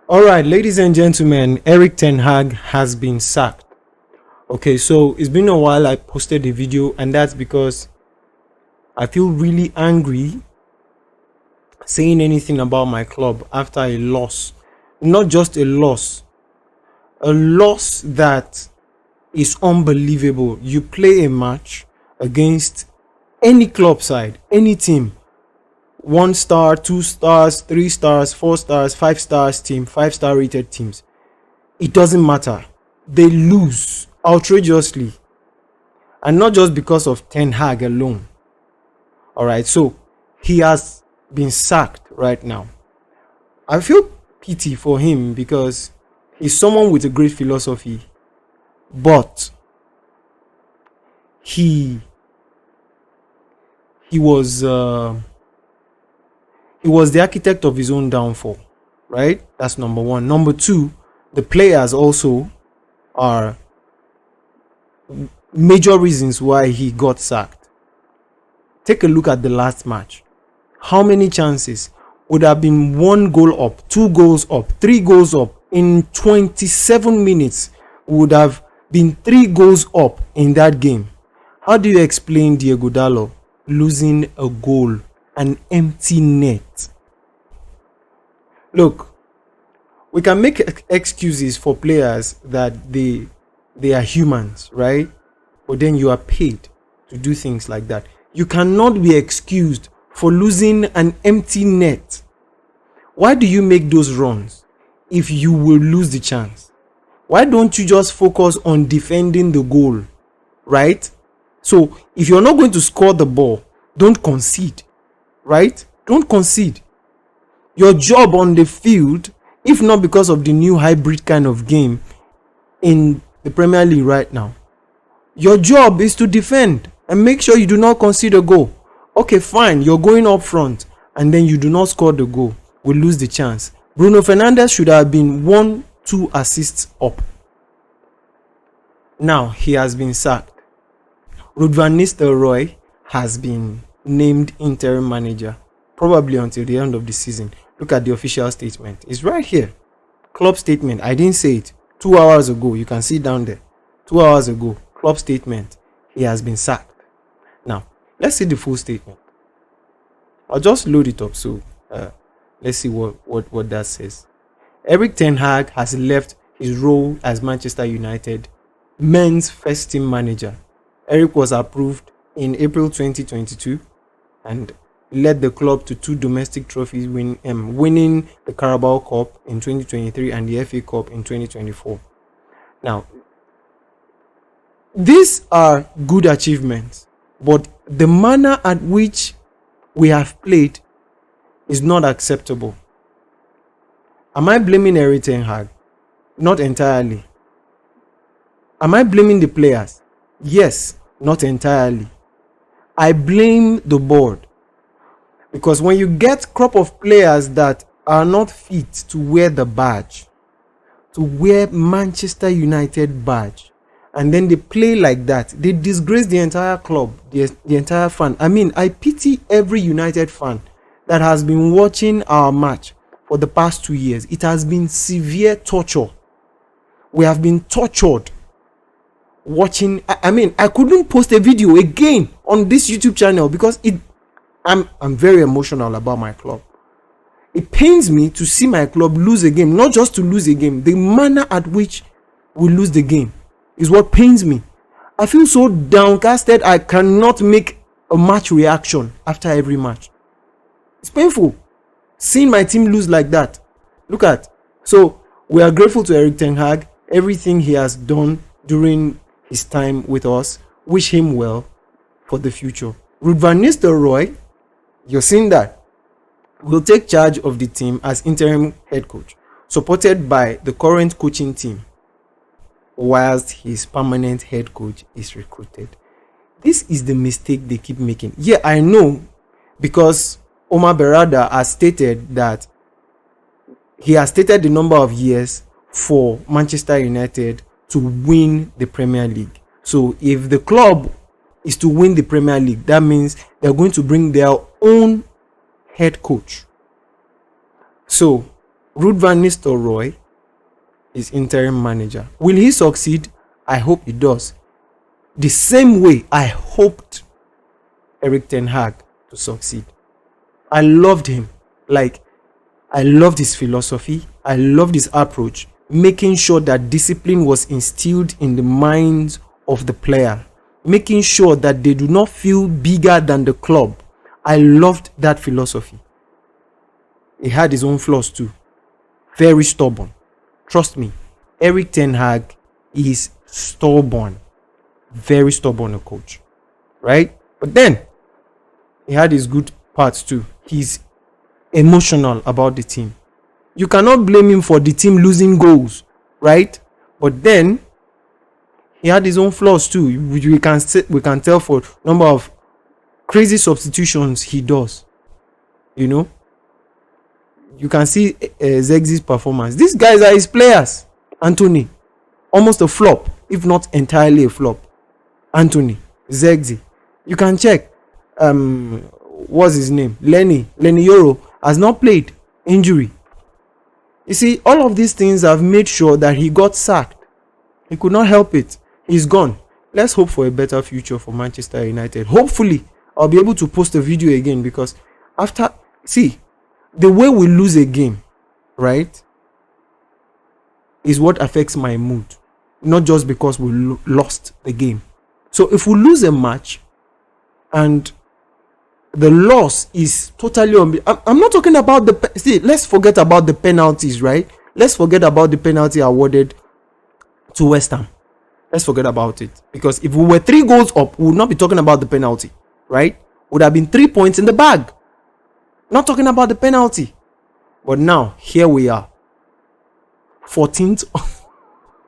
All right, ladies and gentlemen, Erik Ten Hag has been sacked. Okay, so it's been a while I posted a video, and that's because I feel really angry saying anything about my club after a loss. Not just a loss that is unbelievable. You play a match against any club side, any team, 1 star, 2 stars, 3 stars, 4 stars, 5 stars team, 5-star rated teams. It doesn't matter. They lose outrageously. And not just because of Ten Hag alone. Alright, so he has been sacked right now. I feel pity for him because he's someone with a great philosophy. But he was the architect of his own downfall, right? That's number one. Number two, the players also are major reasons why he got sacked. Take a look at the last match. How many chances would have been 1 goal up, 2 goals up, 3 goals up in 27 minutes? Would have been 3 goals up in that game. How do you explain Diego Dallo losing a goal, an empty net? Look, we can make excuses for players that they are humans, right? But then you are paid to do things like that. You cannot be excused for losing an empty net. Why do you make those runs if you will lose the chance? Why don't you just focus on defending the goal, right? So if you're not going to score the ball, don't concede, right? Don't concede. Your job on the field, if not because of the new hybrid kind of game in the Premier League right now, your job is to defend and make sure you do not concede a goal. Okay, fine, you're going up front and then you do not score the goal. We lose the chance. Bruno Fernandes should have been 1-2 assists up. Now he has been sacked. Ruud van Nistelrooy has been named interim manager, probably until the end of the season. Look at the official statement. It's right here. Club statement. I didn't say it. 2 hours ago. You can see down there. 2 hours ago. Club statement. He has been sacked. Now, let's see the full statement. I'll just load it up. So, let's see what that says. Erik Ten Hag has left his role as Manchester United men's first team manager. Erik was approved in April 2022 and led the club to 2 domestic trophies, winning the Carabao Cup in 2023 and the FA Cup in 2024. Now, these are good achievements, but the manner at which we have played is not acceptable. Am I blaming Erik Ten Hag? Not entirely. Am I blaming the players? Yes, not entirely. I blame the board. Because when you get crop of players that are not fit to wear the badge, to wear Manchester United badge, and then they play like that, they disgrace the entire club, the entire fan. I mean, I pity every United fan that has been watching our match for the past 2 years. It has been severe torture. We have been tortured watching. I mean, I couldn't post a video again on this YouTube channel because I'm very emotional about my club. It pains me to see my club lose a game, not just to lose a game. The manner at which we lose the game is what pains me. I feel so downcasted. I cannot make a match reaction after every match. It's painful seeing my team lose like that. Look at. So we are grateful to Erik Ten Hag. Everything he has done during his time with us. Wish him well for the future. Ruud van Nistelrooy, you're seeing that, will take charge of the team as interim head coach, supported by the current coaching team, whilst his permanent head coach is recruited. This is the mistake they keep making. Yeah, I know, because Omar Berrada has stated that he has stated the number of years for Manchester United to win the Premier League. So if the club is to win the Premier League, that means they're going to bring their own head coach. So Ruud van Nistelrooy is interim manager. Will he succeed? I hope he does. The same way I hoped Erik ten Hag to succeed. I loved him. Like, I loved his philosophy. I loved his approach, making sure that discipline was instilled in the minds of the player, making sure that they do not feel bigger than the club. I loved that philosophy. He had his own flaws too. Very stubborn. Trust me, Erik ten Hag is stubborn. Very stubborn a coach. Right? But then, he had his good parts too. He's emotional about the team. You cannot blame him for the team losing goals. Right? But then, he had his own flaws too. We can tell for number of crazy substitutions he does. You know? You can see Zegzi's performance. These guys are his players. Anthony, almost a flop, if not entirely a flop. Anthony, Zegzi. You can check. What's his name? Lenny Yoro has not played. Injury. You see, all of these things have made sure that he got sacked. He could not help it. He's gone. Let's hope for a better future for Manchester United. Hopefully, I'll be able to post a video again, because the way we lose a game, right, is what affects my mood. Not just because we lost the game. So if we lose a match and the loss is totally I'm not talking about let's forget about the penalties, right? Let's forget about the penalty awarded to West Ham. Let's forget about it. Because if we were 3 goals up, we would not be talking about the penalty, right? Would have been 3 points in the bag. Not talking about the penalty. But now, here we are. 14th.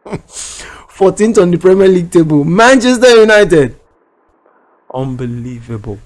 14th on the Premier League table. Manchester United. Unbelievable.